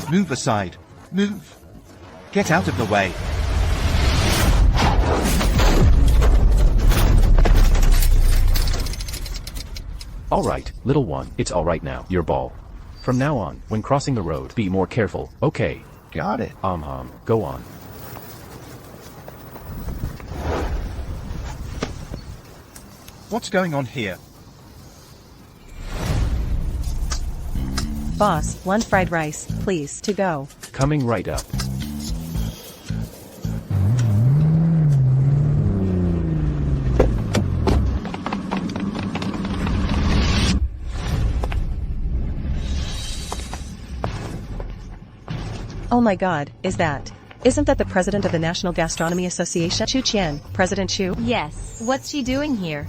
Move aside. Move. Get out of the way. Alright, little one, it's alright now, your ball. From now on, when crossing the road, be more careful, okay? Got it. Go on. What's going on here? Boss, one fried rice, please, to go. Coming right up. Oh my god, isn't that the president of the National Gastronomy Association? Chu Qian, President Chu? Yes. What's she doing here?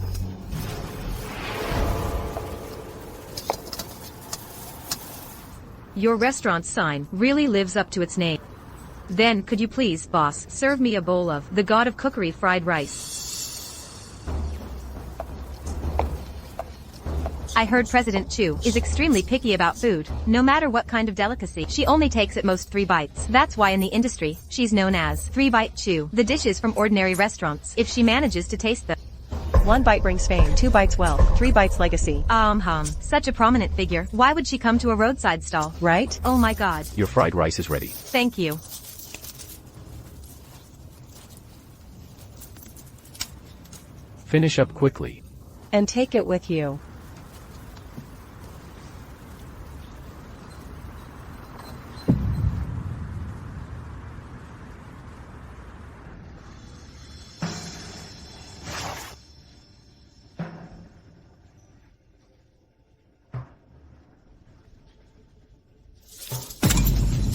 Your restaurant's sign really lives up to its name. Then, could you please, boss, serve me a bowl of the god of cookery fried rice? I heard President Chu is extremely picky about food. No matter what kind of delicacy, she only takes at most 3 bites. That's why in the industry, she's known as 3-Bite Chu. The dishes from ordinary restaurants, if she manages to taste them. 1 bite brings fame, 2 bites wealth, 3 bites legacy. Such a prominent figure. Why would she come to a roadside stall? Right? Oh my god. Your fried rice is ready. Thank you. Finish up quickly. And take it with you.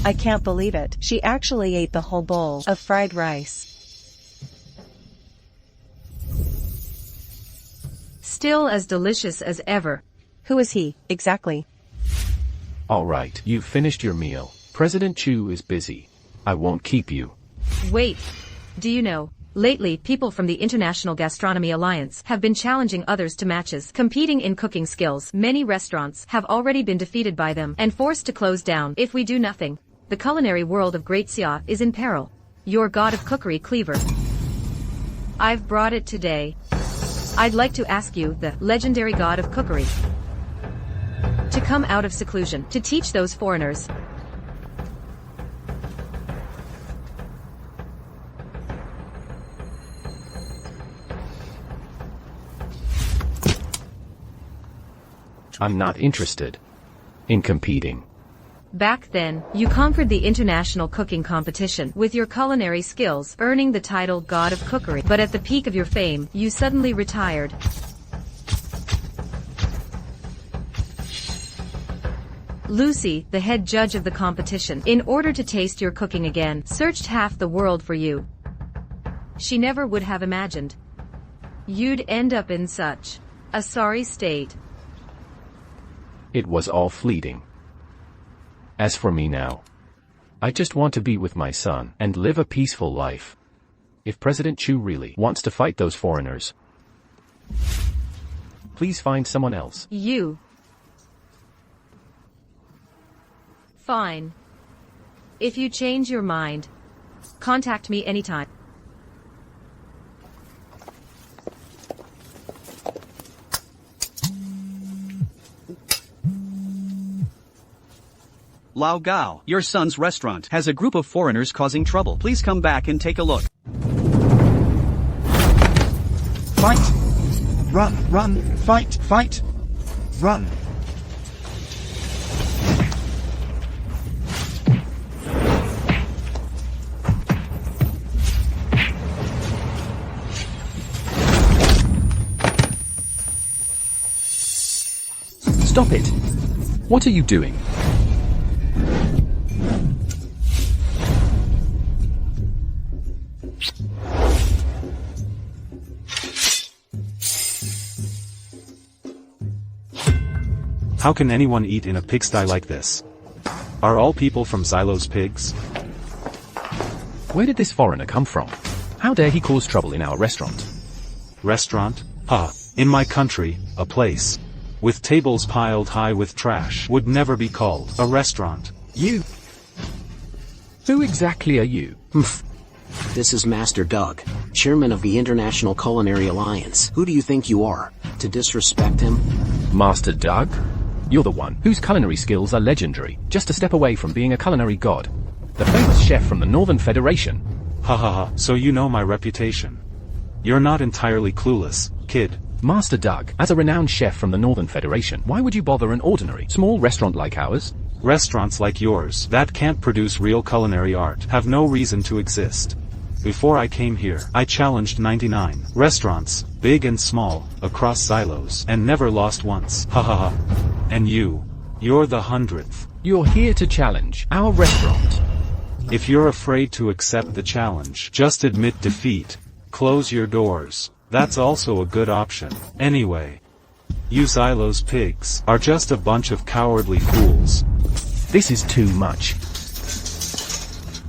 I can't believe it. She actually ate the whole bowl of fried rice. Still as delicious as ever. Who is he, exactly? Alright, you've finished your meal. President Chu is busy. I won't keep you. Wait. Do you know, lately people from the International Gastronomy Alliance have been challenging others to matches, competing in cooking skills. Many restaurants have already been defeated by them and forced to close down. If we do nothing, the culinary world of Great Xia is in peril. Your god of cookery, Cleaver. I've brought it today. I'd like to ask you, the legendary god of cookery, to come out of seclusion, to teach those foreigners. I'm not interested in competing. Back then, you conquered the international cooking competition with your culinary skills, earning the title God of Cookery. But at the peak of your fame, you suddenly retired. Lucy, the head judge of the competition, in order to taste your cooking again, searched half the world for you. She never would have imagined you'd end up in such a sorry state. It was all fleeting. As for me now, I just want to be with my son and live a peaceful life. If President Chu really wants to fight those foreigners, please find someone else. You. Fine. If you change your mind, contact me anytime. Lao Gao, your son's restaurant has a group of foreigners causing trouble. Please come back and take a look. Fight! Run, run, fight, fight! Run! Stop it! What are you doing? How can anyone eat in a pigsty like this? Are all people from Xylo's pigs? Where did this foreigner come from? How dare he cause trouble in our restaurant? Restaurant? In my country, a place with tables piled high with trash would never be called a restaurant. You! Who exactly are you? This is Master Doug, chairman of the International Culinary Alliance. Who do you think you are, to disrespect him? Master Doug? You're the one whose culinary skills are legendary, just a step away from being a culinary god. The famous chef from the Northern Federation. Ha ha ha, so you know my reputation. You're not entirely clueless, kid. Master Doug, as a renowned chef from the Northern Federation, why would you bother an ordinary, small restaurant like ours? Restaurants like yours, that can't produce real culinary art, have no reason to exist. Before I came here, I challenged 99 restaurants, big and small, across silos, and never lost once. Ha ha ha. And you're the 100th. You're here to challenge our restaurant. If you're afraid to accept the challenge, just admit defeat. Close your doors. That's also a good option. Anyway, you Xylo's pigs are just a bunch of cowardly fools. This is too much.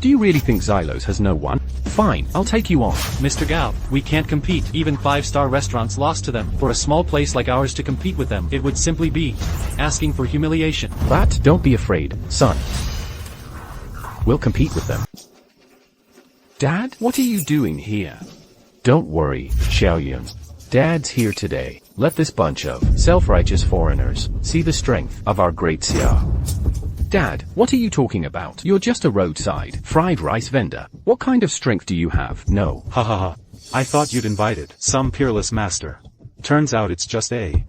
Do you really think Xylos has no one? Fine, I'll take you on. Mr. Gao, we can't compete. Even 5-star restaurants lost to them. For a small place like ours to compete with them, it would simply be asking for humiliation. But don't be afraid, son. We'll compete with them. Dad, what are you doing here? Don't worry, Xiaoyun. Dad's here today. Let this bunch of self-righteous foreigners see the strength of our great Xia. Dad, what are you talking about? You're just a roadside fried rice vendor. What kind of strength do you have? No. Ha ha ha. I thought you'd invited some peerless master. Turns out it's just a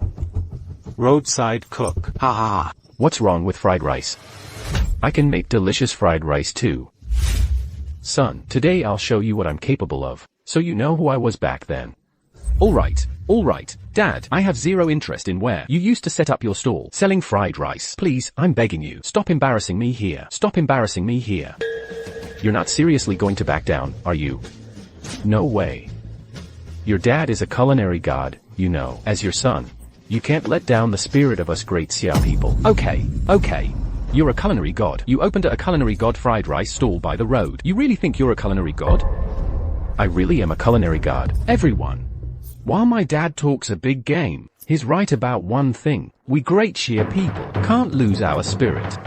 roadside cook. Ha ha ha. What's wrong with fried rice? I can make delicious fried rice too. Son, today I'll show you what I'm capable of, so you know who I was back then. Alright. Dad, I have zero interest in where you used to set up your stall, selling fried rice. Please, I'm begging you, stop embarrassing me here. Stop embarrassing me here. You're not seriously going to back down, are you? No way. Your dad is a culinary god, you know, as your son. You can't let down the spirit of us great Xia people. Okay. You're a culinary god. You opened a culinary god fried rice stall by the road. You really think you're a culinary god? I really am a culinary god. Everyone. While my dad talks a big game, he's right about one thing. We great Xia people can't lose our spirit.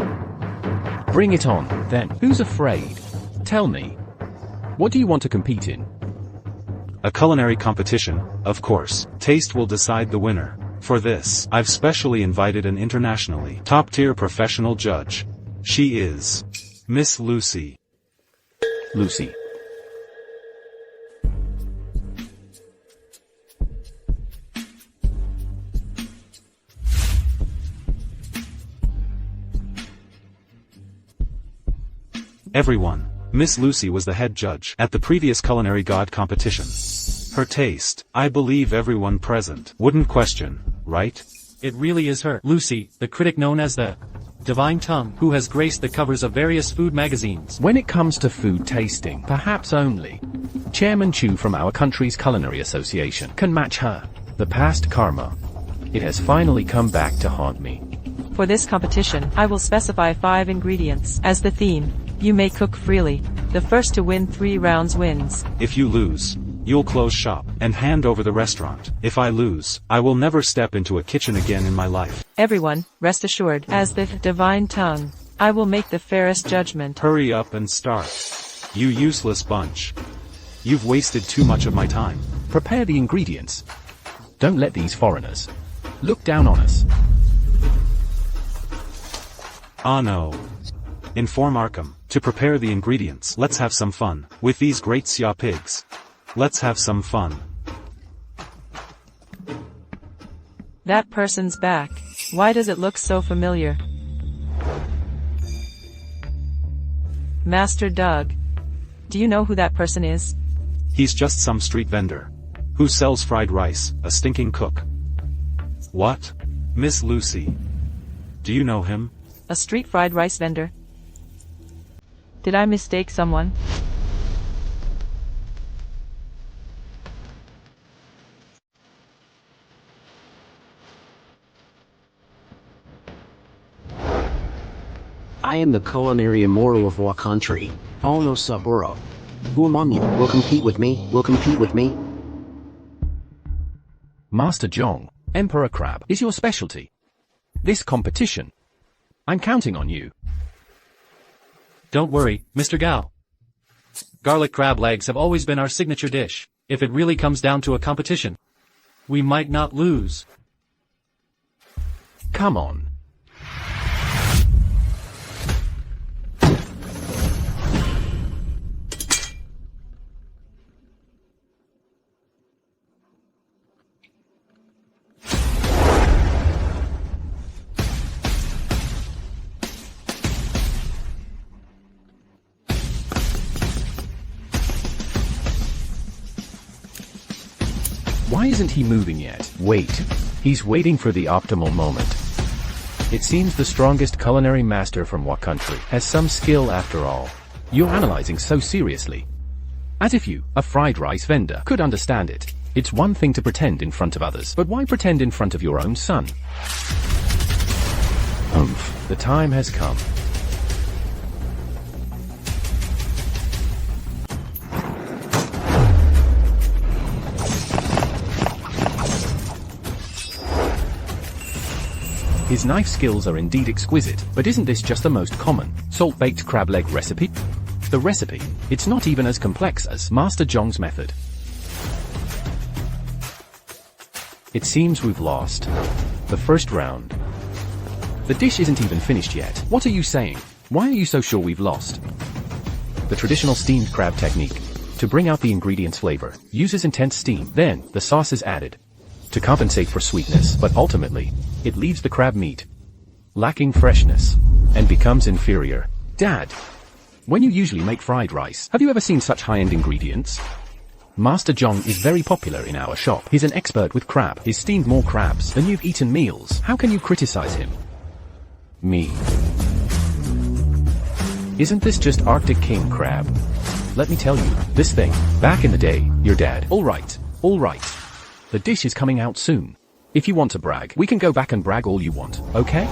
Bring it on, then. Who's afraid? Tell me. What do you want to compete in? A culinary competition, of course. Taste will decide the winner. For this, I've specially invited an internationally top-tier professional judge. She is Miss Lucy. Lucy. Everyone, Miss Lucy was the head judge at the previous Culinary God competition. Her taste, I believe everyone present wouldn't question, right? It really is her, Lucy, the critic known as the Divine Tongue, who has graced the covers of various food magazines. When it comes to food tasting, perhaps only Chairman Chu from our country's Culinary Association can match her. The past karma. It has finally come back to haunt me. For this competition, I will specify 5 ingredients as the theme. You may cook freely. The first to win 3 rounds wins. If you lose, you'll close shop and hand over the restaurant. If I lose, I will never step into a kitchen again in my life. Everyone, rest assured, as the Divine Tongue, I will make the fairest judgment. Hurry up and start. You useless bunch. You've wasted too much of my time. Prepare the ingredients. Don't let these foreigners look down on us. Ah no. Inform Arkham to prepare the ingredients. Let's have some fun with these great Xia pigs. Let's have some fun. That person's back. Why does it look so familiar? Master Doug. Do you know who that person is? He's just some street vendor who sells fried rice, a stinking cook. What? Miss Lucy. Do you know him? A street fried rice vendor? Did I mistake someone? I am the culinary immortal of our country, Ono Saburo. Who among you will compete with me? Master Zhong, Emperor Crab, is your specialty. This competition. I'm counting on you. Don't worry, Mr. Gao. Garlic crab legs have always been our signature dish. If it really comes down to a competition, we might not lose. Come on. Why isn't he moving yet? Wait. He's waiting for the optimal moment. It seems the strongest culinary master from what country has some skill after all. You're analyzing so seriously. As if you, a fried rice vendor, could understand it. It's one thing to pretend in front of others, but why pretend in front of your own son? The time has come. His knife skills are indeed exquisite, but isn't this just the most common, salt-baked crab leg recipe? The recipe, it's not even as complex as Master Zhong's method. It seems we've lost the first round. The dish isn't even finished yet. What are you saying? Why are you so sure we've lost? The traditional steamed crab technique, to bring out the ingredient's flavor, uses intense steam. Then, the sauce is added to compensate for sweetness, but ultimately, it leaves the crab meat lacking freshness and becomes inferior. Dad, when you usually make fried rice, have you ever seen such high-end ingredients? Master Zhong is very popular in our shop. He's an expert with crab. He's steamed more crabs than you've eaten meals. How can you criticize him? Me. Isn't this just Arctic King crab? Let me tell you, this thing, back in the day, your dad. All right. The dish is coming out soon. If you want to brag, we can go back and brag all you want, okay?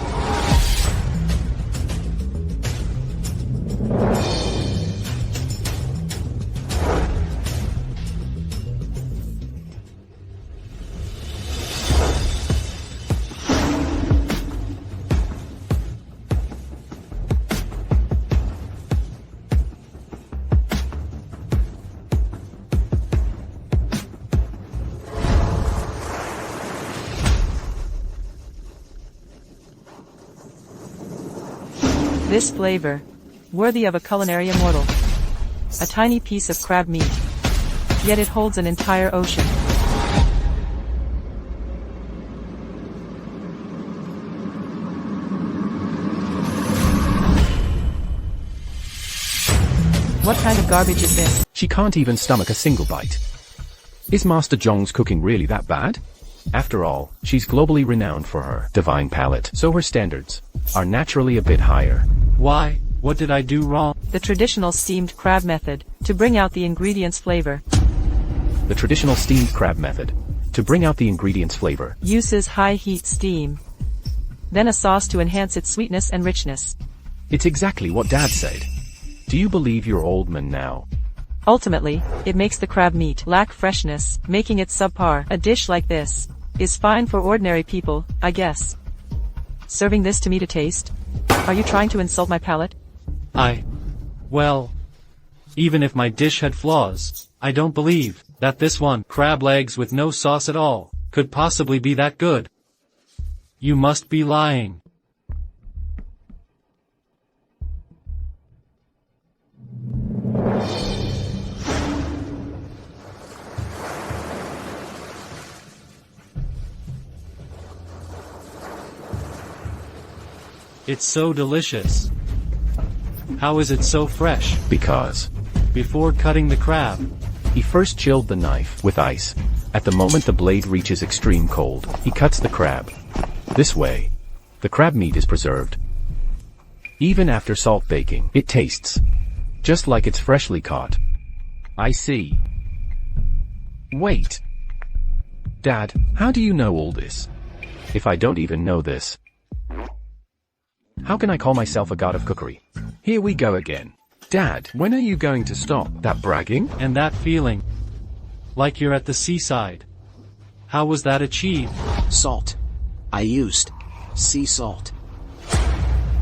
This flavor, worthy of a culinary immortal. A tiny piece of crab meat, yet it holds an entire ocean. What kind of garbage is this? She can't even stomach a single bite. Is Master Zhong's cooking really that bad? After all, she's globally renowned for her divine palate, so her standards are naturally a bit higher. Why? What did I do wrong? The traditional steamed crab method, to bring out the ingredient's flavor. The traditional steamed crab method, to bring out the ingredient's flavor, uses high-heat steam, then a sauce to enhance its sweetness and richness. It's exactly what Dad said. Do you believe your old man now? Ultimately, it makes the crab meat lack freshness, making it subpar. A dish like this is fine for ordinary people, I guess. Serving this to me to taste? Are you trying to insult my palate? Well, even if my dish had flaws, I don't believe that this one, crab legs with no sauce at all, could possibly be that good. You must be lying. It's so delicious. How is it so fresh? Because Before cutting the crab, he first chilled the knife with ice. At the moment the blade reaches extreme cold, he cuts the crab. This way, the crab meat is preserved. Even after salt baking, it tastes just like it's freshly caught. I see. Wait. Dad, how do you know all this? If I don't even know this, how can I call myself a god of cookery? Here we go again. Dad, when are you going to stop that bragging? and that feeling, like you're at the seaside. How was that achieved? Salt. I used sea salt.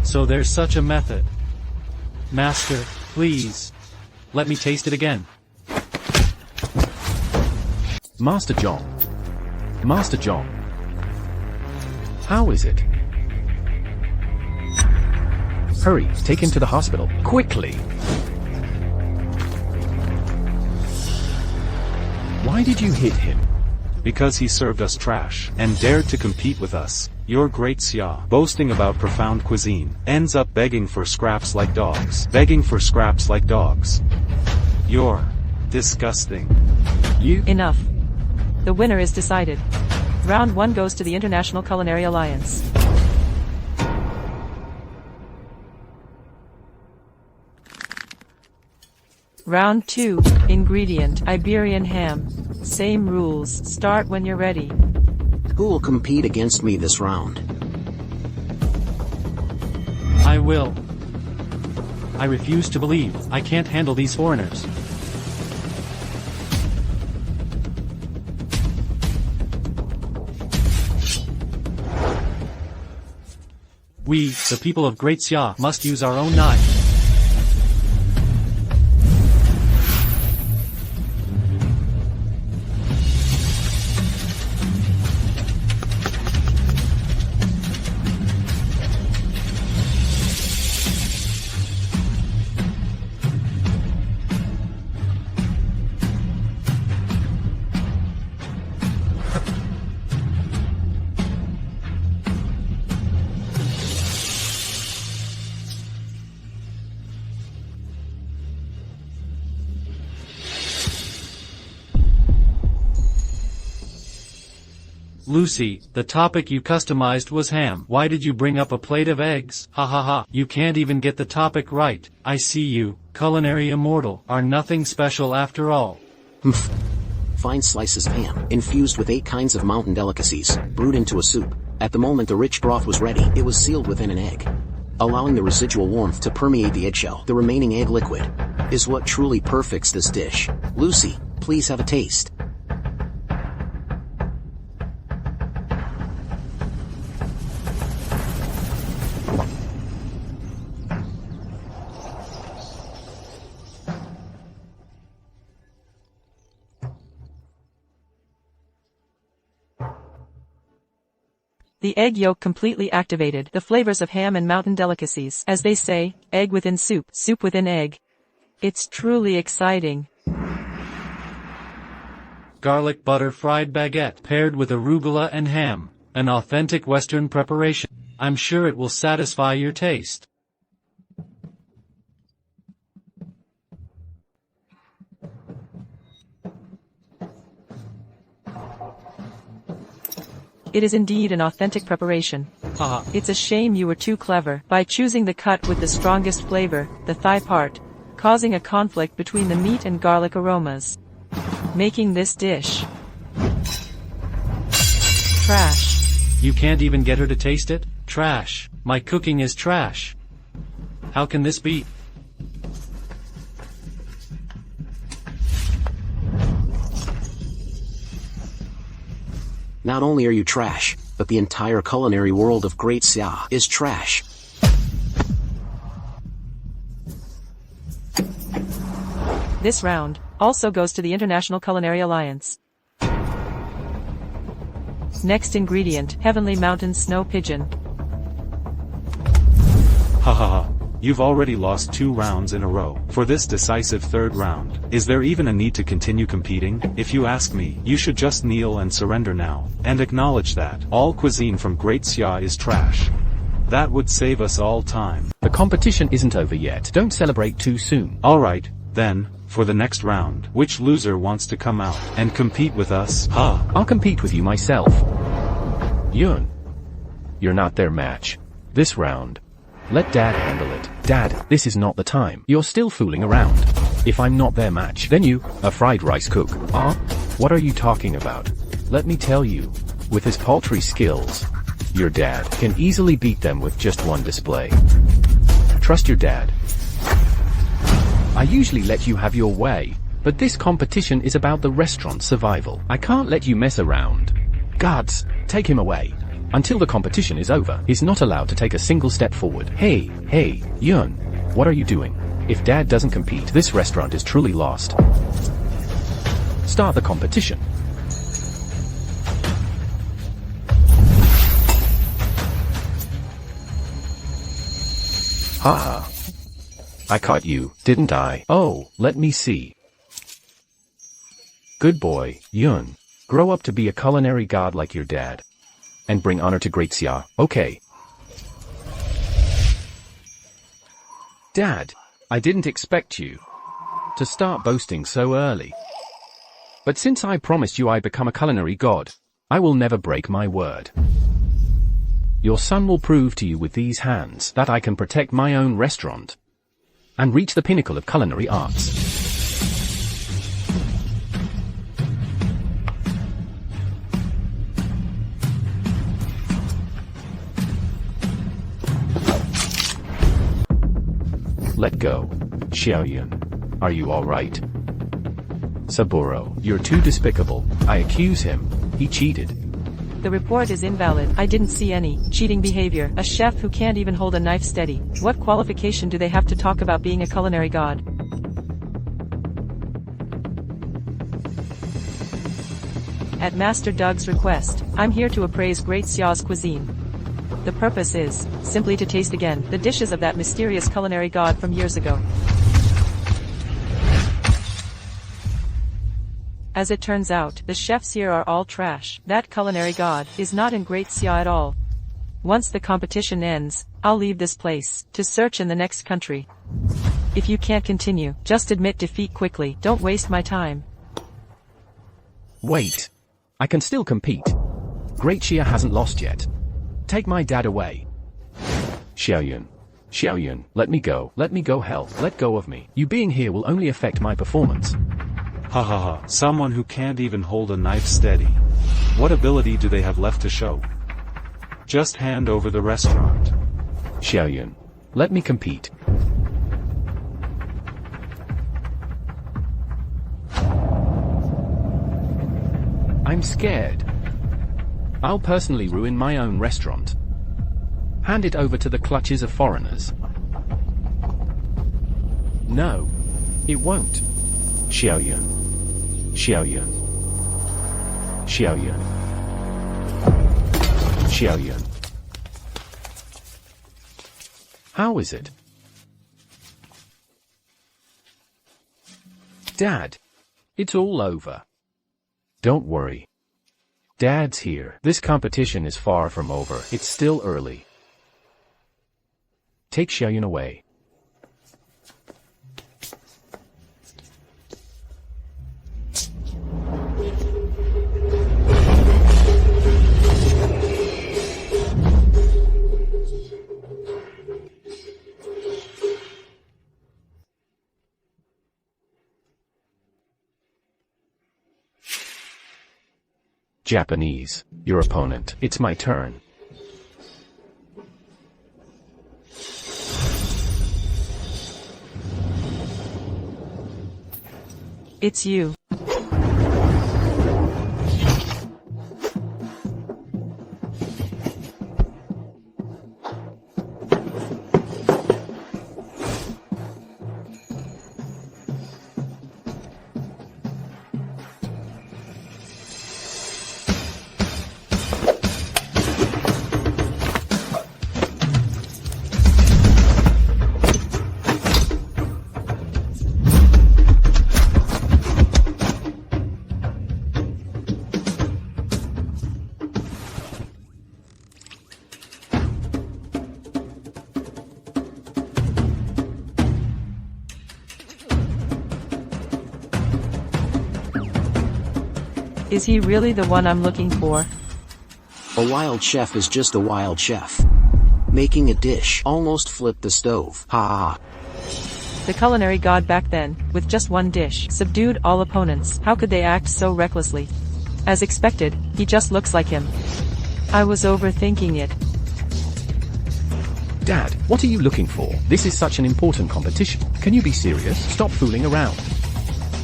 So there's such a method. Master, please. Let me taste it again. Master John. Master John. How is it? Hurry, take him to the hospital, quickly! Why did you hit him? Because he served us trash, and dared to compete with us. Your great Xia, boasting about profound cuisine, ends up begging for scraps like dogs. Begging for scraps like dogs. You're disgusting. You— Enough. The winner is decided. Round 1 goes to the International Culinary Alliance. Round 2, ingredient, Iberian ham. Same rules, start when you're ready. Who will compete against me this round? I will. I refuse to believe I can't handle these foreigners. We, the people of Great Xia, must use our own knife. Lucy, the topic you customized was ham. Why did you bring up a plate of eggs? Ha ha ha. You can't even get the topic right. I see you, culinary immortal, are nothing special after all. Humph. Fine slices of ham, infused with 8 kinds of mountain delicacies, brewed into a soup. At the moment the rich broth was ready, it was sealed within an egg, allowing the residual warmth to permeate the eggshell. The remaining egg liquid is what truly perfects this dish. Lucy, please have a taste. The egg yolk completely activated the flavors of ham and mountain delicacies. As they say, egg within soup, soup within egg. It's truly exciting. Garlic butter fried baguette paired with arugula and ham. An authentic Western preparation. I'm sure it will satisfy your taste. It is indeed an authentic preparation. Haha. It's a shame you were too clever by choosing the cut with the strongest flavor, the thigh part, causing a conflict between the meat and garlic aromas, making this dish trash. You can't even get her to taste it? Trash. My cooking is trash. How can this be? Not only are you trash, but the entire culinary world of Great Xia is trash. This round also goes to the International Culinary Alliance. Next ingredient, Heavenly Mountain Snow Pigeon. Ha ha ha. You've already lost 2 rounds in a row. For this decisive 3rd round, is there even a need to continue competing? If you ask me, you should just kneel and surrender now, and acknowledge that all cuisine from Great Xia is trash. That would save us all time. The competition isn't over yet. Don't celebrate too soon. Alright, then, for the next round, which loser wants to come out and compete with us? Ha! I'll compete with you myself. Yun. You're not their match. This round. Let Dad handle it. Dad, this is not the time. You're still fooling around. If I'm not their match, then you, a fried rice cook. Huh? What are you talking about? Let me tell you, with his paltry skills, your dad can easily beat them with just one display. Trust your dad. I usually let you have your way, but this competition is about the restaurant's survival. I can't let you mess around. Guards, take him away. Until the competition is over, he's not allowed to take a single step forward. Hey, Yun. What are you doing? If Dad doesn't compete, this restaurant is truly lost. Start the competition. Haha. I caught you, didn't I? Oh, let me see. Good boy, Yun. Grow up to be a culinary god like your dad. And bring honor to Great Xia, okay? Dad, I didn't expect you to start boasting so early. But since I promised you I'd become a culinary god, I will never break my word. Your son will prove to you with these hands that I can protect my own restaurant and reach the pinnacle of culinary arts. Let go. Xiaoyun. Are you alright? Saburo, you're too despicable. I accuse him. He cheated. The report is invalid. I didn't see any cheating behavior. A chef who can't even hold a knife steady. What qualification do they have to talk about being a culinary god? At Master Doug's request, I'm here to appraise Great Xia's cuisine. The purpose is simply to taste again the dishes of that mysterious culinary god from years ago. As it turns out, the chefs here are all trash. That culinary god is not in Great Xia at all. Once the competition ends, I'll leave this place to search in the next country. If you can't continue, just admit defeat quickly. Don't waste my time. Wait. I can still compete. Great Xia hasn't lost yet. Take my dad away. Xiaoyun. Xiaoyun, let me go. Let me go, hell. Let go of me. You being here will only affect my performance. Ha ha ha, someone who can't even hold a knife steady. What ability do they have left to show? Just hand over the restaurant. Xiaoyun, let me compete. I'm scared. I'll personally ruin my own restaurant. Hand it over to the clutches of foreigners. No, it won't. Xiaoyun. Xiaoyun. Xiaoyun. Xiaoyun. How is it? Dad, it's all over. Don't worry. Dad's here. This competition is far from over. It's still early. Take Xiaoyun away. Japanese, your opponent. It's my turn. It's you. Is he really the one I'm looking for? A wild chef is just a wild chef. Making a dish almost flipped the stove. Ha ha. The culinary god back then, with just one dish, subdued all opponents. How could they act so recklessly? As expected, he just looks like him. I was overthinking it. Dad, what are you looking for? This is such an important competition. Can you be serious? Stop fooling around.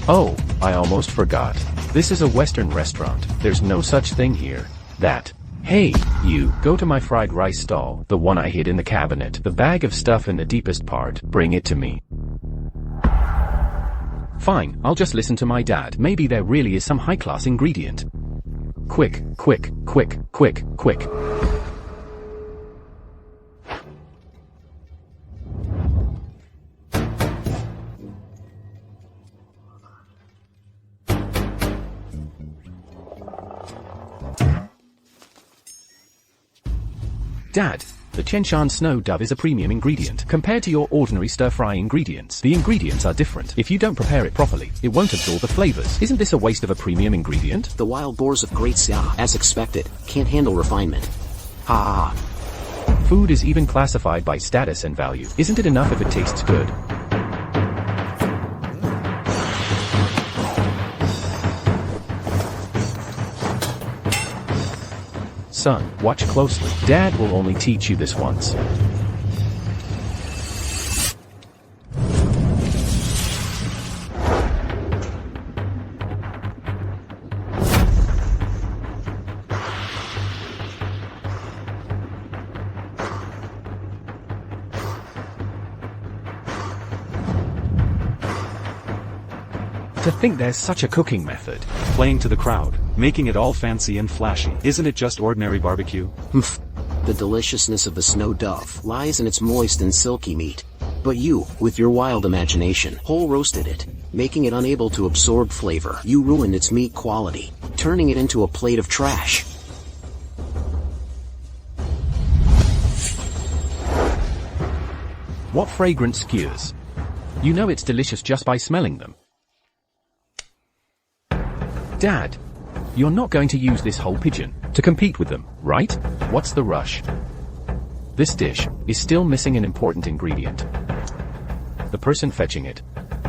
Oh, I almost forgot. This is a Western restaurant. There's no such thing here. That Hey, you, go to my fried rice stall, the one I hid in the cabinet. The bag of stuff in the deepest part, bring it to me. Fine, I'll just listen to my dad. Maybe there really is some high-class ingredient. Quick, quick, quick, quick, quick. Dad, the Chenshan snow dove is a premium ingredient. Compared to your ordinary stir-fry ingredients, the ingredients are different. If you don't prepare it properly, it won't absorb the flavors. Isn't this a waste of a premium ingredient? The wild boars of Great Xia, as expected, can't handle refinement. Ha ha ha. Food is even classified by status and value. Isn't it enough if it tastes good? Son, watch closely. Dad will only teach you this once. To think there's such a cooking method. Playing to the crowd, making it all fancy and flashy. Isn't it just ordinary barbecue? The deliciousness of the snow dove lies in its moist and silky meat. But you, with your wild imagination, whole roasted it, making it unable to absorb flavor. You ruined its meat quality, turning it into a plate of trash. What fragrant skewers. You know it's delicious just by smelling them. Dad, you're not going to use this whole pigeon to compete with them, right? What's the rush? This dish is still missing an important ingredient. The person fetching it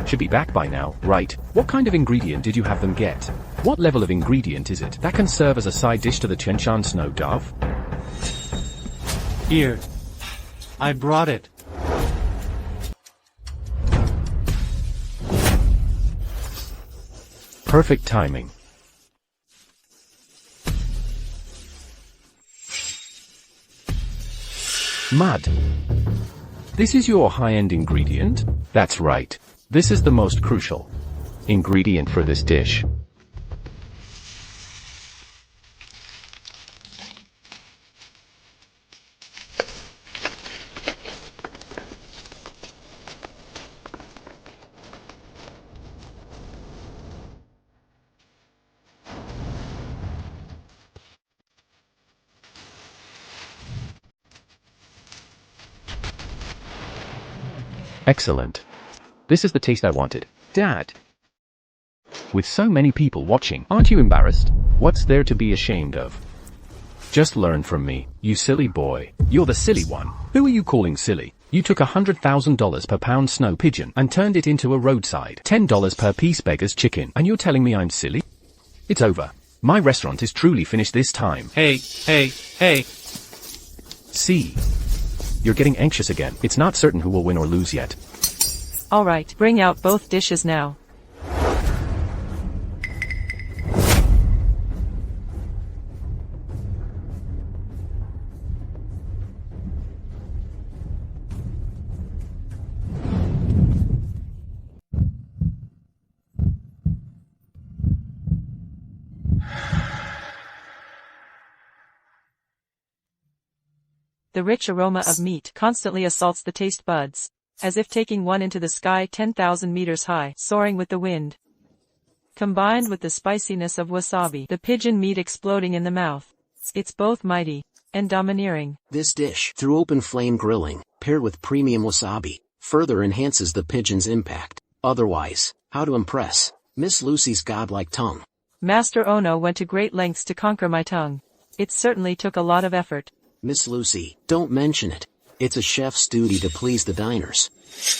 should be back by now, right? What kind of ingredient did you have them get? What level of ingredient is it that can serve as a side dish to the Chenshan snow dove? Here. I brought it. Perfect timing. Mud. This is your high-end ingredient? That's right. This is the most crucial ingredient for this dish. Excellent. This is the taste I wanted. Dad. With so many people watching, aren't you embarrassed? What's there to be ashamed of? Just learn from me, you silly boy. You're the silly one. Who are you calling silly? You took $100,000 per pound snow pigeon and turned it into a roadside $10 per piece beggar's chicken, and you're telling me I'm silly? It's over. My restaurant is truly finished this time. Hey. See? You're getting anxious again. It's not certain who will win or lose yet. Alright, bring out both dishes now. The rich aroma of meat constantly assaults the taste buds, as if taking one into the sky 10,000 meters high, soaring with the wind. Combined with the spiciness of wasabi, the pigeon meat exploding in the mouth. It's both mighty and domineering. This dish, through open flame grilling, paired with premium wasabi, further enhances the pigeon's impact. Otherwise, how to impress Miss Lucy's godlike tongue? Master Ono went to great lengths to conquer my tongue. It certainly took a lot of effort. Miss Lucy, don't mention it. It's a chef's duty to please the diners.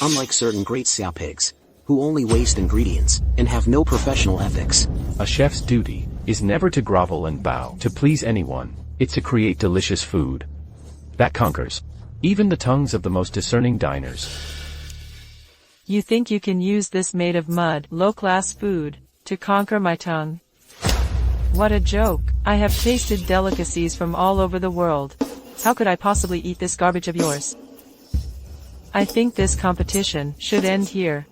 Unlike certain Great Xia pigs, who only waste ingredients and have no professional ethics. A chef's duty is never to grovel and bow to please anyone. It's to create delicious food that conquers even the tongues of the most discerning diners. You think you can use this made of mud, low-class food, to conquer my tongue? What a joke. I have tasted delicacies from all over the world. How could I possibly eat this garbage of yours? I think this competition should end here.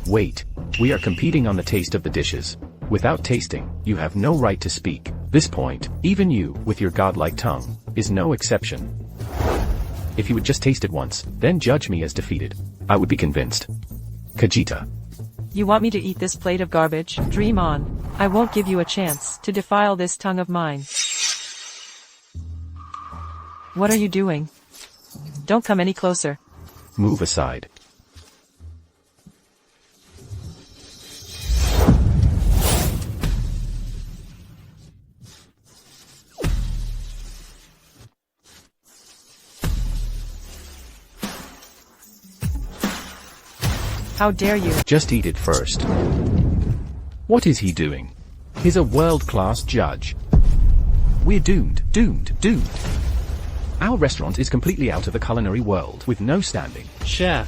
Wait, we are competing on the taste of the dishes. Without tasting, you have no right to speak. This point, even you, with your godlike tongue, is no exception. If you would just taste it once, then judge me as defeated. I would be convinced. Kajita. You want me to eat this plate of garbage? Dream on. I won't give you a chance to defile this tongue of mine. What are you doing? Don't come any closer. Move aside. How dare you? Just eat it first. What is he doing? He's a world-class judge. We're doomed, doomed, doomed. Our restaurant is completely out of the culinary world, with no standing. Chef.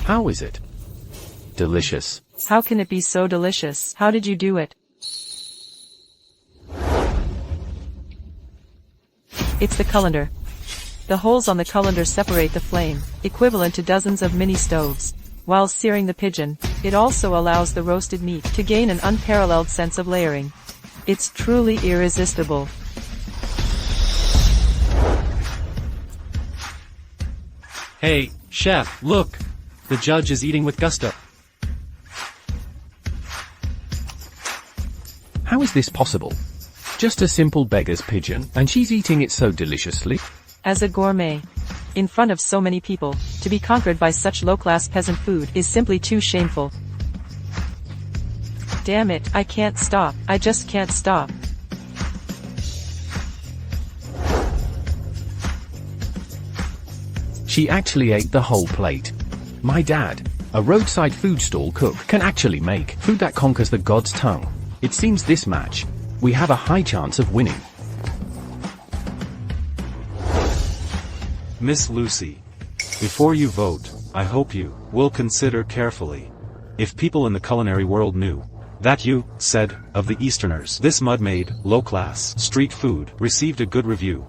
How is it? Delicious. How can it be so delicious? How did you do it? It's the colander. The holes on the colander separate the flame, equivalent to dozens of mini stoves. While searing the pigeon, it also allows the roasted meat to gain an unparalleled sense of layering. It's truly irresistible. Hey, chef, look! The judge is eating with gusto. How is this possible? Just a simple beggar's pigeon, and she's eating it so deliciously? As a gourmet, in front of so many people, to be conquered by such low-class peasant food is simply too shameful. Damn it, I can't stop. I just can't stop. She actually ate the whole plate. My dad, a roadside food stall cook, can actually make food that conquers the god's tongue. It seems this match, we have a high chance of winning. Miss Lucy. Before you vote, I hope you will consider carefully. If people in the culinary world knew that you said of the Easterners, this mud-made, low-class, street food received a good review,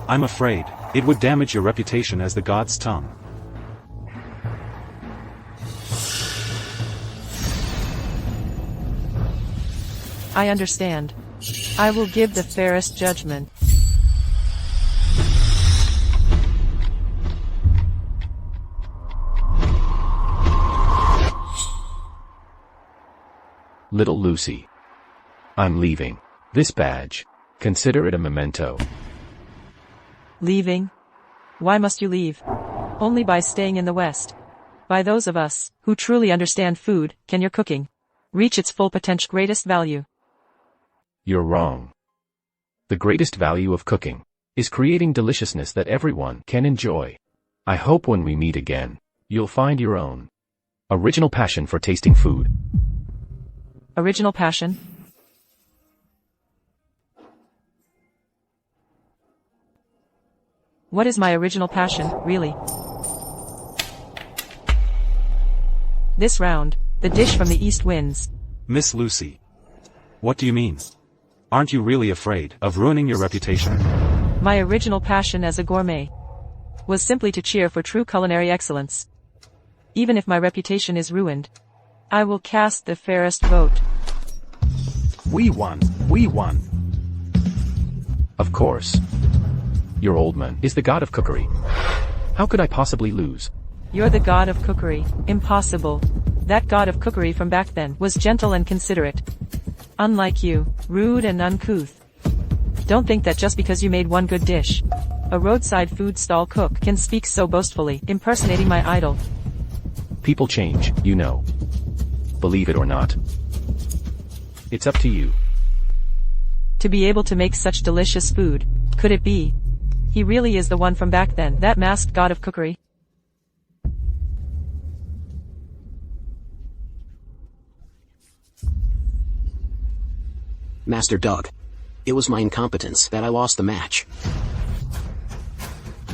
I'm afraid it would damage your reputation as the god's tongue. I understand. I will give the fairest judgment. Little Lucy. I'm leaving. This badge. Consider it a memento. Leaving? Why must you leave? Only by staying in the West. By those of us who truly understand food, can your cooking reach its full potential greatest value. You're wrong. The greatest value of cooking is creating deliciousness that everyone can enjoy. I hope when we meet again, you'll find your own original passion for tasting food. Original passion? What is my original passion, really? This round, the dish from the East wins. Miss Lucy. What do you mean? Aren't you really afraid of ruining your reputation? My original passion as a gourmet was simply to cheer for true culinary excellence. Even if my reputation is ruined, I will cast the fairest vote. We won. We won. Of course. Your old man is the god of cookery. How could I possibly lose? You're the god of cookery. Impossible. That god of cookery from back then was gentle and considerate. Unlike you, rude and uncouth. Don't think that just because you made one good dish, a roadside food stall cook can speak so boastfully, impersonating my idol. People change, you know. Believe it or not. It's up to you. To be able to make such delicious food, could it be? He really is the one from back then, that masked god of cookery. Master Doug. It was my incompetence that I lost the match.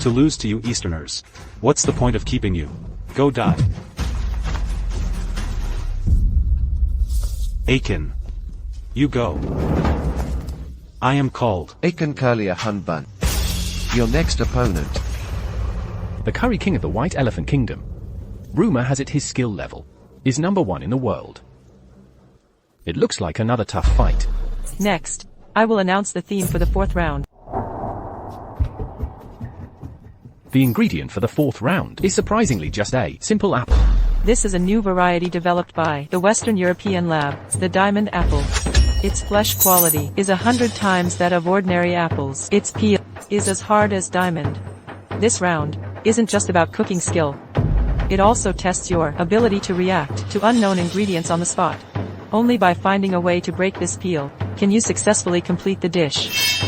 To lose to you Easterners. What's the point of keeping you? Go die. Aiken. You go. I am called. Aiken Curlier Hunbun. Your next opponent. The Curry King of the White Elephant Kingdom. Rumor has it his skill level is #1 in the world. It looks like another tough fight. Next, I will announce the theme for the 4th round. The ingredient for the 4th round is surprisingly just a simple apple. This is a new variety developed by the Western European lab, the diamond apple. Its flesh quality is 100 times that of ordinary apples. Its peel is as hard as diamond. This round isn't just about cooking skill. It also tests your ability to react to unknown ingredients on the spot. Only by finding a way to break this peel can you successfully complete the dish.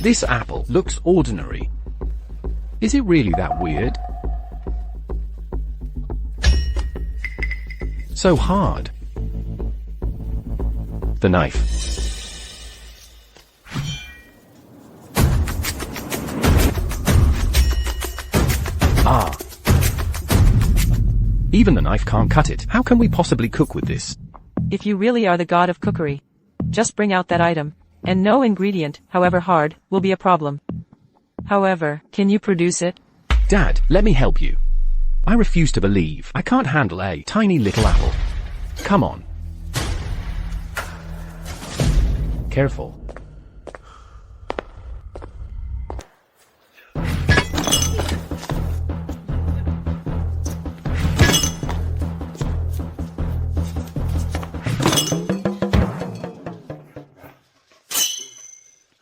This apple looks ordinary. Is it really that weird? So hard. The knife. Ah. Even the knife can't cut it. How can we possibly cook with this? If you really are the god of cookery, just bring out that item, and no ingredient, however hard, will be a problem. However, can you produce it? Dad, let me help you. I refuse to believe I can't handle a tiny little apple. Come on. Careful.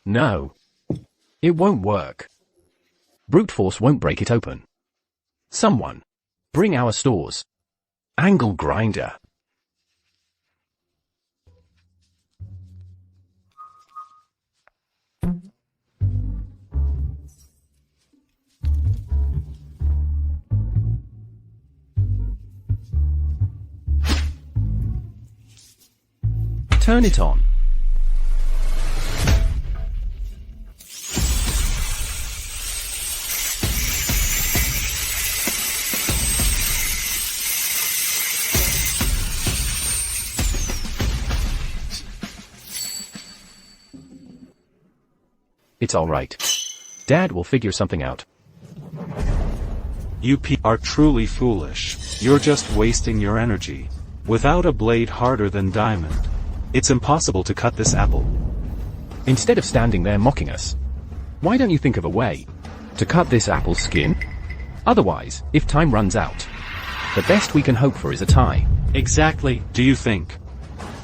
No. It won't work. Brute force won't break it open. Someone, bring our stores. Angle grinder. Turn it on. It's all right. Dad will figure something out. You are truly foolish. You're just wasting your energy. Without a blade harder than diamond, it's impossible to cut this apple. Instead of standing there mocking us, why don't you think of a way to cut this apple's skin? Otherwise, if time runs out, the best we can hope for is a tie. Exactly. Do you think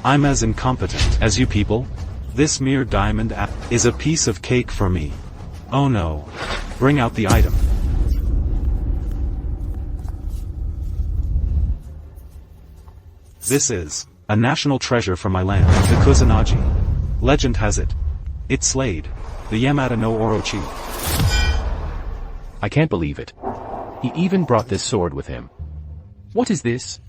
I'm as incompetent as you people? This mere diamond apple is a piece of cake for me. Oh no. Bring out the item. This is a national treasure from my land, the Kusanagi. Legend has it. It slayed the Yamata no Orochi. I can't believe it. He even brought this sword with him. What is this?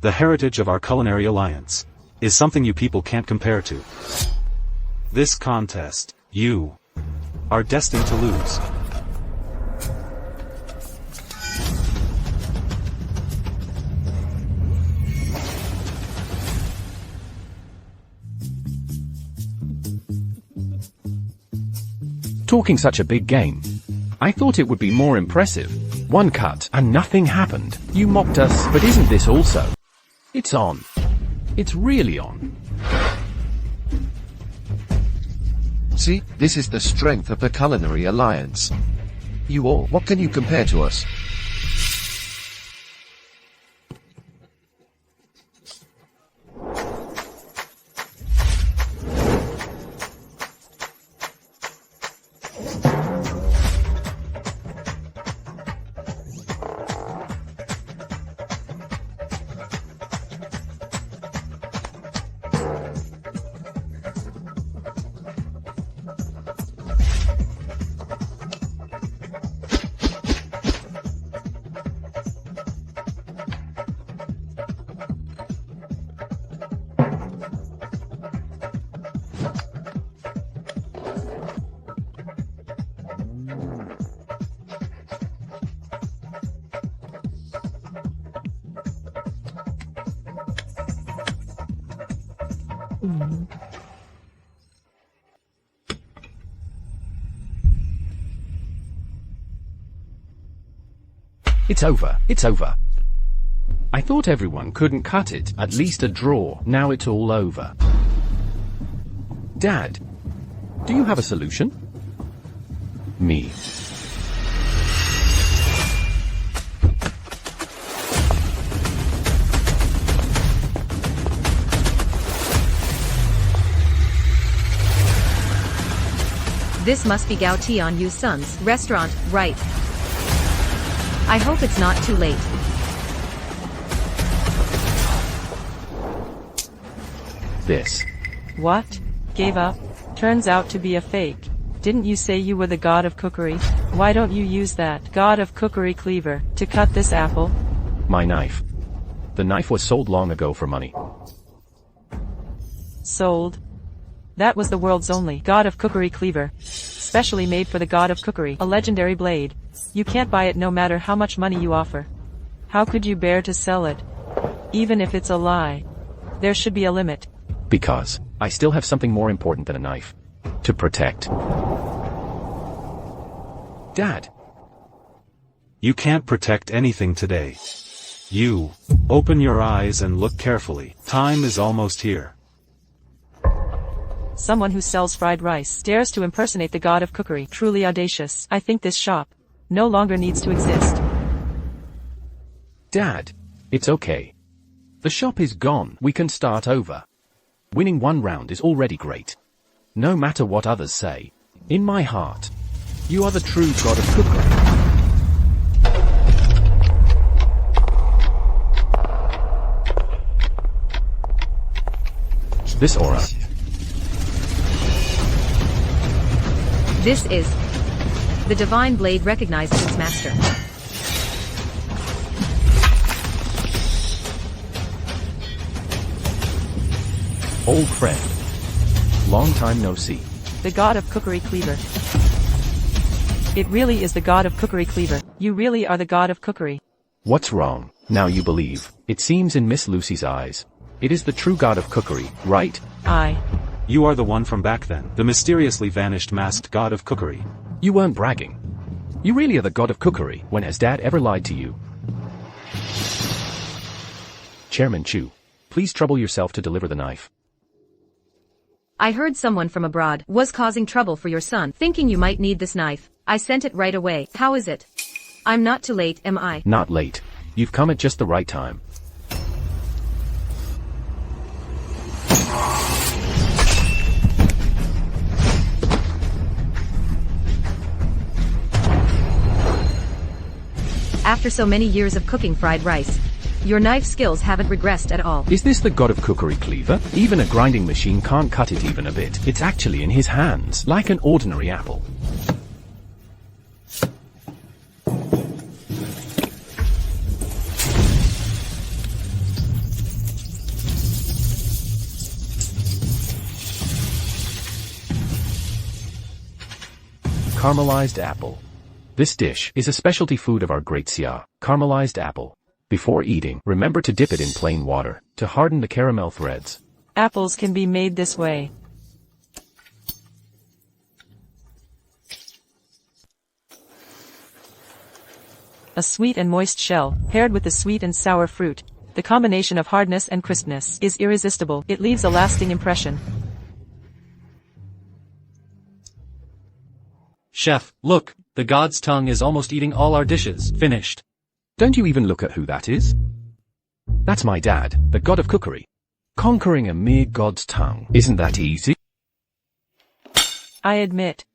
The heritage of our culinary alliance is something you people can't compare to. This contest, you are destined to lose. Talking such a big game. I thought it would be more impressive. One cut, and nothing happened. You mocked us, but isn't this also? It's on. It's really on. See, this is the strength of the culinary alliance. You all, what can you compare to us? It's over. It's over. I thought everyone couldn't cut it, at least a draw. Now it's all over. Dad, do you have a solution? Me. This must be Gao Tian Yu's son's restaurant, right? I hope it's not too late. This. What? Gave up? Turns out to be a fake. Didn't you say you were the god of cookery? Why don't you use that god of cookery cleaver to cut this apple? My knife. The knife was sold long ago for money. Sold? That was the world's only god of cookery cleaver. Specially made for the god of cookery, a legendary blade. You can't buy it no matter how much money you offer. How could you bear to sell it? Even if it's a lie. There should be a limit. Because I still have something more important than a knife. To protect. Dad. You can't protect anything today. You, open your eyes and look carefully. Time is almost here. Someone who sells fried rice dares to impersonate the god of cookery. Truly audacious. I think this shop no longer needs to exist. Dad, it's okay. The shop is gone. We can start over. Winning one round is already great. No matter what others say. In my heart, you are the true god of cookery. This aura. This is. The divine blade recognizes its master. Old friend. Long time no see. The god of cookery cleaver. It really is the god of cookery cleaver. You really are the god of cookery. What's wrong? Now you believe. It seems in Miss Lucy's eyes. It is the true god of cookery, right? You are the one from back then, the mysteriously vanished masked god of cookery. You weren't bragging. You really are the god of cookery. When has Dad ever lied to you? Chairman Chu, please trouble yourself to deliver the knife. I heard someone from abroad was causing trouble for your son, thinking you might need this knife. I sent it right away. How is it? I'm not too late, am I? Not late. You've come at just the right time. After so many years of cooking fried rice, your knife skills haven't regressed at all. Is this the god of cookery cleaver? Even a grinding machine can't cut it even a bit. It's actually in his hands, like an ordinary apple. Caramelized apple. This dish is a specialty food of our great Xia, caramelized apple. Before eating, remember to dip it in plain water, to harden the caramel threads. Apples can be made this way. A sweet and moist shell, paired with the sweet and sour fruit. The combination of hardness and crispness is irresistible. It leaves a lasting impression. Chef, look, the god's tongue is almost eating all our dishes. Finished. Don't you even look at who that is? That's my dad, the god of cookery. Conquering a mere god's tongue. Isn't that easy? I admit.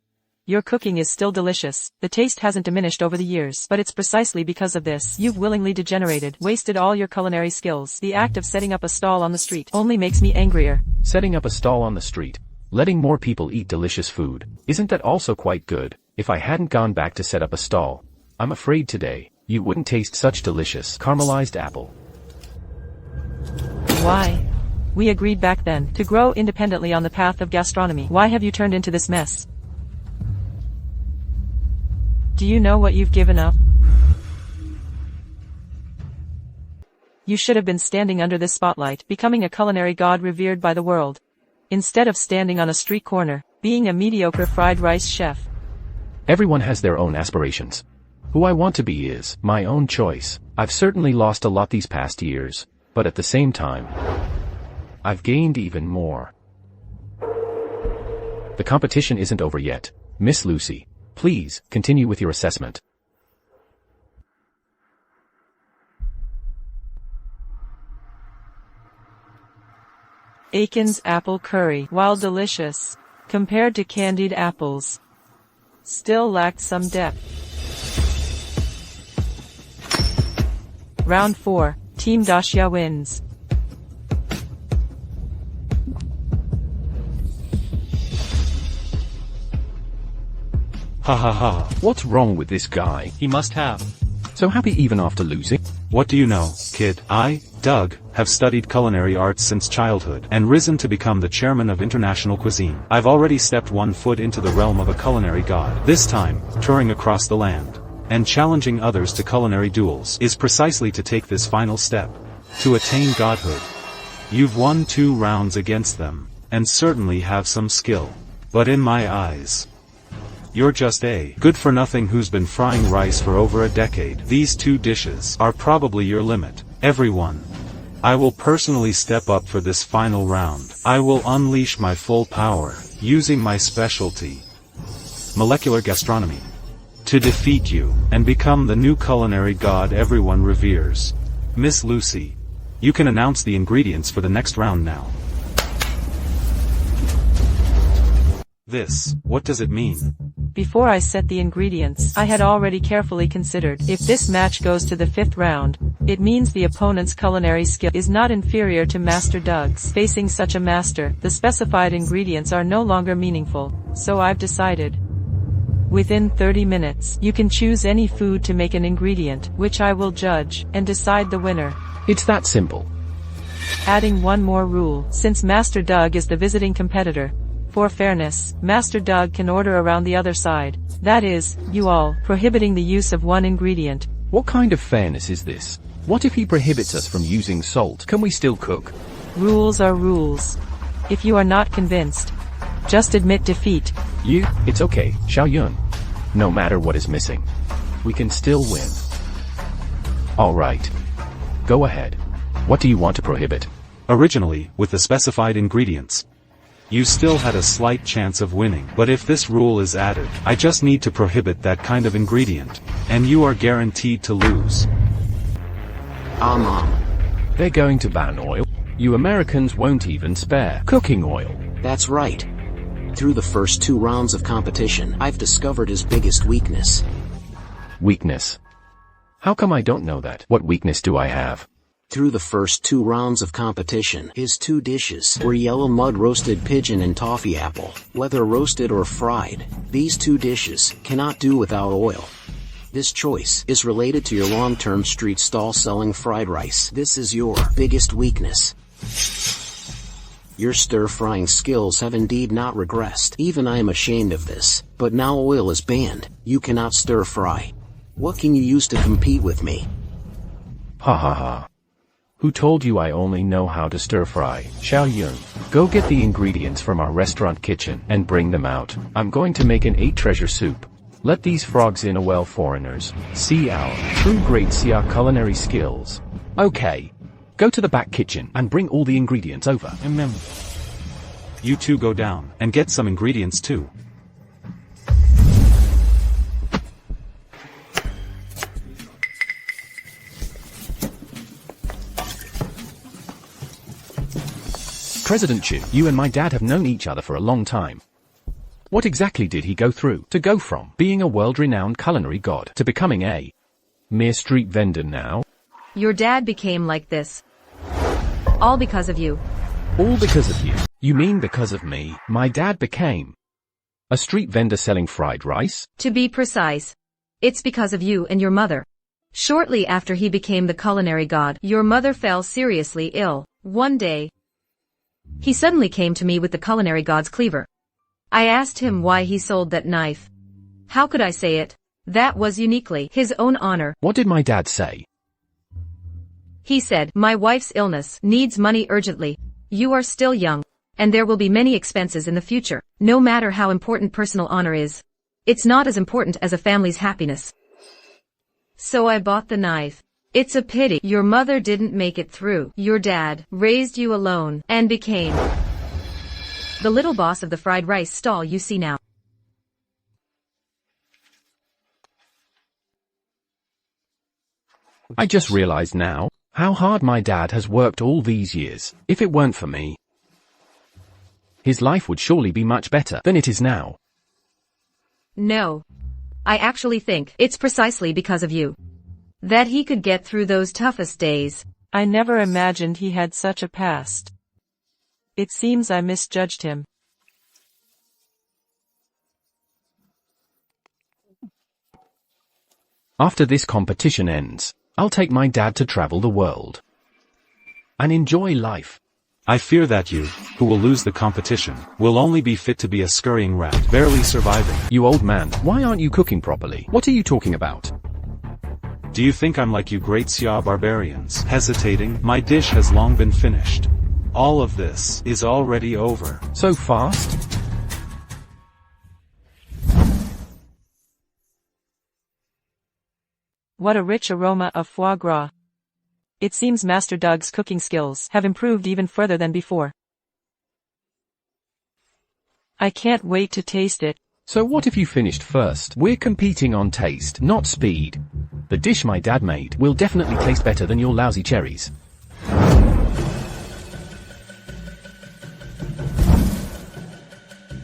Your cooking is still delicious. The taste hasn't diminished over the years, but it's precisely because of this you've willingly degenerated, wasted all your culinary skills. The act of setting up a stall on the street only makes me angrier. Setting up a stall on the street. Letting more people eat delicious food. Isn't that also quite good? If I hadn't gone back to set up a stall, I'm afraid today, you wouldn't taste such delicious caramelized apple. Why? We agreed back then to grow independently on the path of gastronomy. Why have you turned into this mess? Do you know what you've given up? You should have been standing under this spotlight, becoming a culinary god revered by the world. instead of standing on a street corner, being a mediocre fried rice chef. Everyone has their own aspirations. Who I want to be is my own choice. I've certainly lost a lot these past years, but at the same time, I've gained even more. The competition isn't over yet. Miss Lucy, please continue with your assessment. Aiken's apple curry, while delicious, compared to candied apples, still lacked some depth. Round 4, Team Dacia wins. Ha ha ha. What's wrong with this guy? He must have. So happy even after losing? What do you know, kid? I, Doug, have studied culinary arts since childhood and risen to become the chairman of international cuisine. I've already stepped one foot into the realm of a culinary god. This time, touring across the land and challenging others to culinary duels is precisely to take this final step, to attain godhood. You've won 2 rounds against them, and certainly have some skill. But in my eyes, you're just a good-for-nothing who's been frying rice for over a decade. These 2 dishes are probably your limit. Everyone, I will personally step up for this final round. I will unleash my full power, using my specialty, molecular gastronomy, to defeat you, and become the new culinary god everyone reveres. Miss Lucy, you can announce the ingredients for the next round now. What does it mean? Before I set the ingredients, I had already carefully considered, if this match goes to the 5th round, it means the opponent's culinary skill is not inferior to Master Doug's. Facing such a master, the specified ingredients are no longer meaningful, so I've decided. Within 30 minutes, you can choose any food to make an ingredient, which I will judge, and decide the winner. It's that simple. Adding one more rule, since Master Doug is the visiting competitor, for fairness, Master Doug can order around the other side. That is, you all, prohibiting the use of one ingredient. What kind of fairness is this? What if he prohibits us from using salt? Can we still cook? Rules are rules. If you are not convinced, just admit defeat. It's okay, Xiao Yun. No matter what is missing, we can still win. Alright. Go ahead. What do you want to prohibit? Originally, with the specified ingredients, you still had a slight chance of winning. But if this rule is added, I just need to prohibit that kind of ingredient, and you are guaranteed to lose. Mom. They're going to ban oil? You Americans won't even spare cooking oil. That's right. Through the first 2 rounds of competition, I've discovered his biggest weakness. Weakness? How come I don't know that? What weakness do I have? Through the first 2 rounds of competition, his 2 dishes were yellow mud roasted pigeon and toffee apple. Whether roasted or fried, these 2 dishes cannot do without oil. This choice is related to your long-term street stall selling fried rice. This is your biggest weakness. Your stir-frying skills have indeed not regressed. Even I am ashamed of this, but now oil is banned. You cannot stir-fry. What can you use to compete with me? Ha ha ha. Who told you I only know how to stir-fry? Xiao Yun, go get the ingredients from our restaurant kitchen and bring them out. I'm going to make an 8-treasure soup. Let these frogs in a well, foreigners. See our true great, see our culinary skills. Okay. Go to the back kitchen and bring all the ingredients over. You 2 go down and get some ingredients too. President Chu, you and my dad have known each other for a long time. What exactly did he go through to go from being a world-renowned culinary god to becoming a mere street vendor now? Your dad became like this. All because of you. All because of you? You mean because of me, my dad became a street vendor selling fried rice? To be precise, it's because of you and your mother. Shortly after he became the culinary god, your mother fell seriously ill. One day, he suddenly came to me with the culinary god's cleaver. I asked him why he sold that knife. How could I say it? That was uniquely his own honor. What did my dad say? He said, my wife's illness needs money urgently. You are still young. And there will be many expenses in the future, no matter how important personal honor is. It's not as important as a family's happiness. So I bought the knife. It's a pity your mother didn't make it through. Your dad raised you alone and became the little boss of the fried rice stall you see now. I just realized now how hard my dad has worked all these years. If it weren't for me, his life would surely be much better than it is now. No. I actually think it's precisely because of you that he could get through those toughest days. I never imagined he had such a past. It seems I misjudged him. After this competition ends, I'll take my dad to travel the world and enjoy life. I fear that you, who will lose the competition, will only be fit to be a scurrying rat, barely surviving. You old man, why aren't you cooking properly? What are you talking about? Do you think I'm like you great Xia barbarians? Hesitating, my dish has long been finished. All of this is already over. So fast? What a rich aroma of foie gras. It seems Master Doug's cooking skills have improved even further than before. I can't wait to taste it. So what if you finished first? We're competing on taste, not speed. The dish my dad made will definitely taste better than your lousy cherries.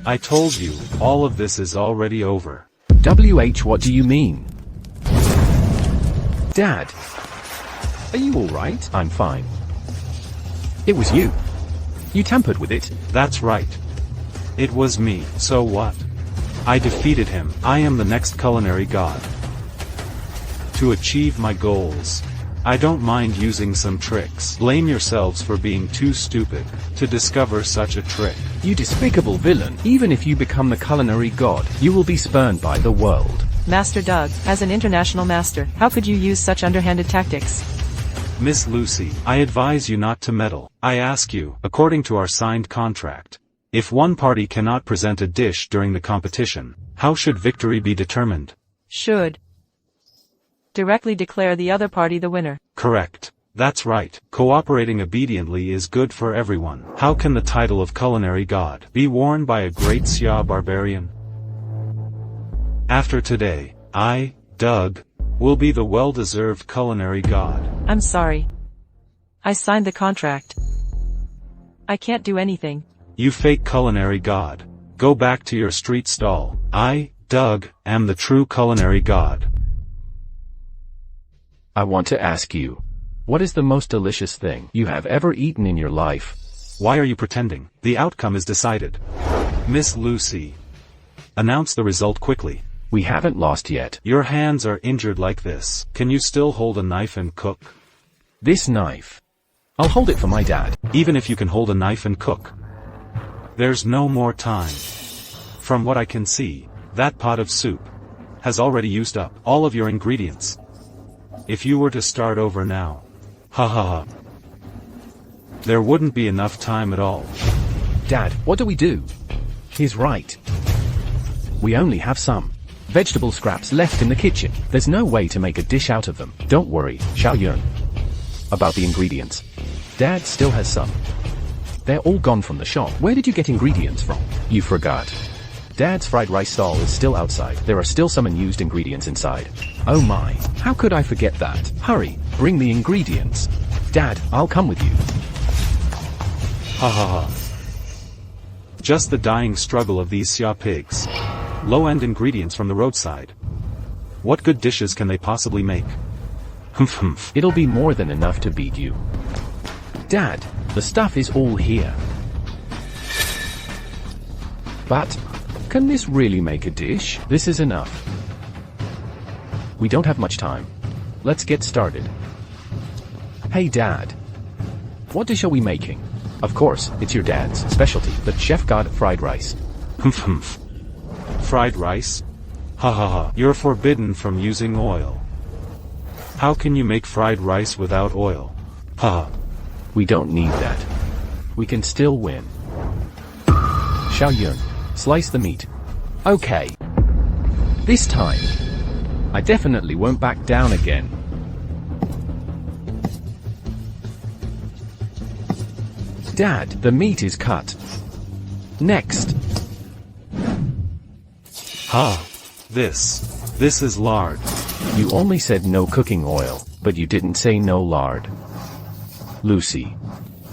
I told you, all of this is already over. What do you mean? Dad, are you alright? I'm fine. It was you. You tampered with it. That's right. It was me, so what? I defeated him. I am the next culinary god. To achieve my goals, I don't mind using some tricks. Blame yourselves for being too stupid to discover such a trick. You despicable villain. Even if you become the culinary god, you will be spurned by the world. Master Doug, as an international master, how could you use such underhanded tactics? Miss Lucy, I advise you not to meddle. I ask you, according to our signed contract, if one party cannot present a dish during the competition, how should victory be determined? Should directly declare the other party the winner. Correct. That's right. Cooperating obediently is good for everyone. How can the title of culinary god be worn by a great Xia barbarian? After today, I, Doug, will be the well-deserved culinary god. I'm sorry. I signed the contract. I can't do anything. You fake culinary god. Go back to your street stall. I, Doug, am the true culinary god. I want to ask you, what is the most delicious thing you have ever eaten in your life? Why are you pretending? The outcome is decided. Miss Lucy, announce the result quickly. We haven't lost yet. Your hands are injured like this. Can you still hold a knife and cook? This knife. I'll hold it for my dad. Even if you can hold a knife and cook. There's no more time. From what I can see, that pot of soup has already used up all of your ingredients. If you were to start over now, ha ha ha, there wouldn't be enough time at all. Dad, what do we do? He's right. We only have some vegetable scraps left in the kitchen. There's no way to make a dish out of them. Don't worry, Xiaoyun, about the ingredients. Dad still has some. They're all gone from the shop. Where did you get ingredients from? You forgot. Dad's fried rice stall is still outside. There are still some unused ingredients inside. Oh my, how could I forget that? Hurry, bring the ingredients. Dad, I'll come with you. Ha ha ha. Just the dying struggle of these Xia pigs. Low-end ingredients from the roadside. What good dishes can they possibly make? Humph humph. It'll be more than enough to beat you. Dad, the stuff is all here. But, can this really make a dish? This is enough. We don't have much time. Let's get started. Hey Dad. What dish are we making? Of course, it's your dad's specialty, the chef god fried rice. Humph humph. Fried rice? Ha ha ha. You're forbidden from using oil. How can you make fried rice without oil? Ha ha. We don't need that. We can still win. Xiaoyun, slice the meat. Okay. This time, I definitely won't back down again. Dad, the meat is cut. Next. This is lard. You only said no cooking oil, but you didn't say no lard. Lucy.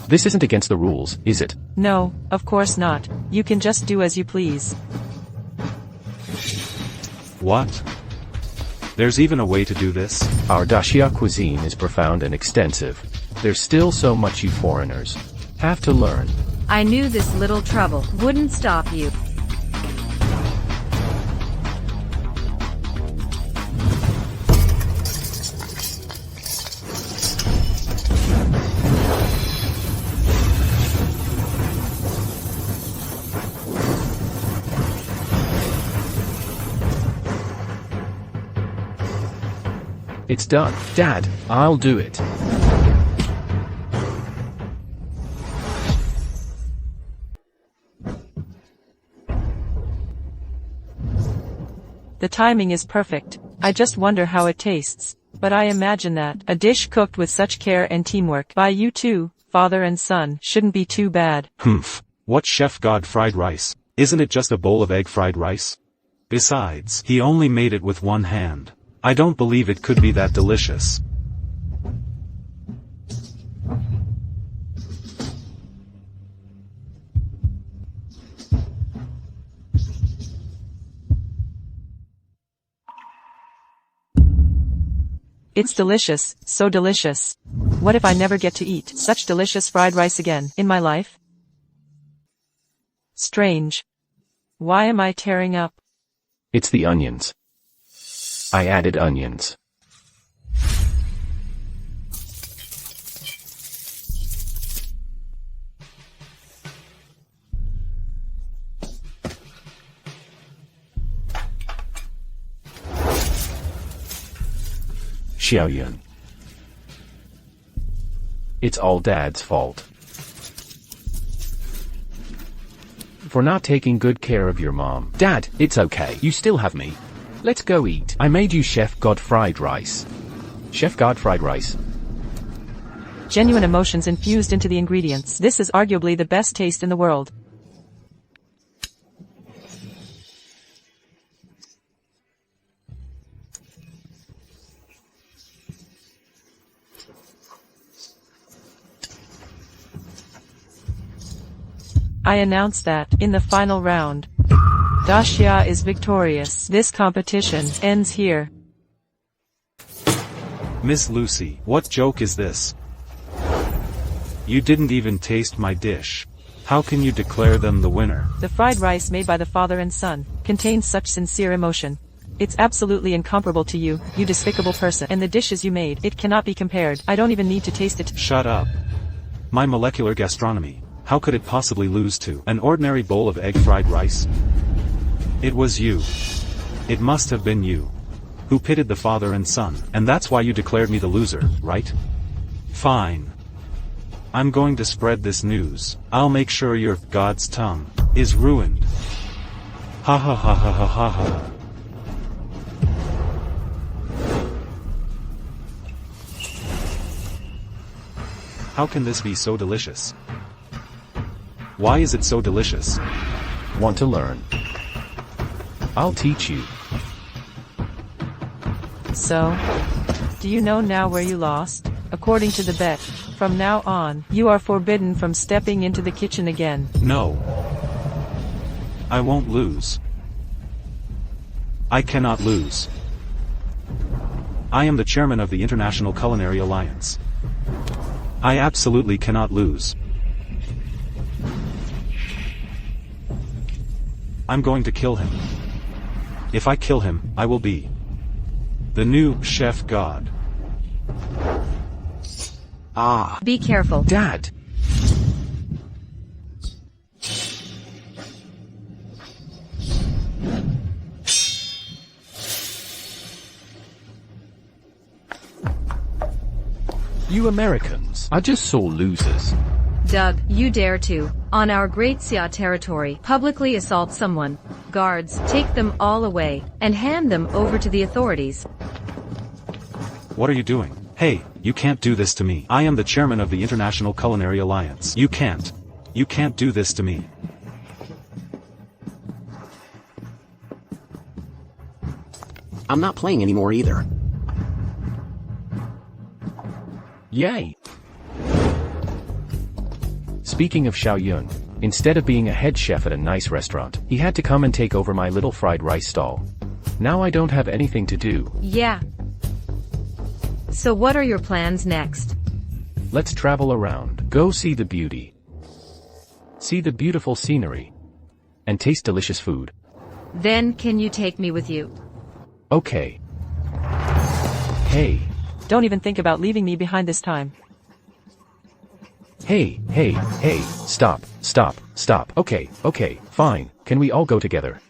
This isn't against the rules, is it? No, of course not. You can just do as you please. What? There's even a way to do this? Our Daxia cuisine is profound and extensive. There's still so much you foreigners have to learn. I knew this little trouble wouldn't stop you. It's done. Dad, I'll do it. The timing is perfect. I just wonder how it tastes. But I imagine that a dish cooked with such care and teamwork by you two, father and son, shouldn't be too bad. Humph. What chef god fried rice? Isn't it just a bowl of egg fried rice? Besides, he only made it with one hand. I don't believe it could be that delicious. It's delicious, so delicious. What if I never get to eat such delicious fried rice again in my life? Strange. Why am I tearing up? It's the onions. I added onions. Xiaoyun. It's all Dad's fault. For not taking good care of your mom. Dad, it's okay. You still have me. Let's go eat. I made you Chef God fried rice. Chef God fried rice. Genuine emotions infused into the ingredients. This is arguably the best taste in the world. I announce that, in the final round, Daxia is victorious. This competition ends here. Miss Lucy, what joke is this? You didn't even taste my dish. How can you declare them the winner? The fried rice made by the father and son contains such sincere emotion. It's absolutely incomparable to you, you despicable person. And the dishes you made, it cannot be compared. I don't even need to taste it. Shut up. My molecular gastronomy. How could it possibly lose to an ordinary bowl of egg fried rice? It was you. It must have been you. Who pitted the father and son, and that's why you declared me the loser, right? Fine. I'm going to spread this news. I'll make sure your God's tongue is ruined. Ha ha ha ha ha ha ha. How can this be so delicious? Why is it so delicious? Want to learn? I'll teach you. So, do you know now where you lost? According to the bet, from now on, you are forbidden from stepping into the kitchen again. No. I won't lose. I cannot lose. I am the chairman of the International Culinary Alliance. I absolutely cannot lose. I'm going to kill him. If I kill him, I will be the new chef god. Ah. Be careful. Dad. You Americans are just sore losers. Doug, you dare to. on our Great Xia territory, publicly assault someone, guards take them all away, and hand them over to the authorities. What are you doing? Hey, you can't do this to me. I am the chairman of the International Culinary Alliance. You can't do this to me. I'm not playing anymore either. Yay! Speaking of Xiao Yun, instead of being a head chef at a nice restaurant, he had to come and take over my little fried rice stall. Now I don't have anything to do. Yeah. So what are your plans next? Let's travel around, go see the beauty. See the beautiful scenery. And taste delicious food. Then can you take me with you? Okay. Hey. Don't even think about leaving me behind this time. Hey, stop. Okay, fine. Can we all go together?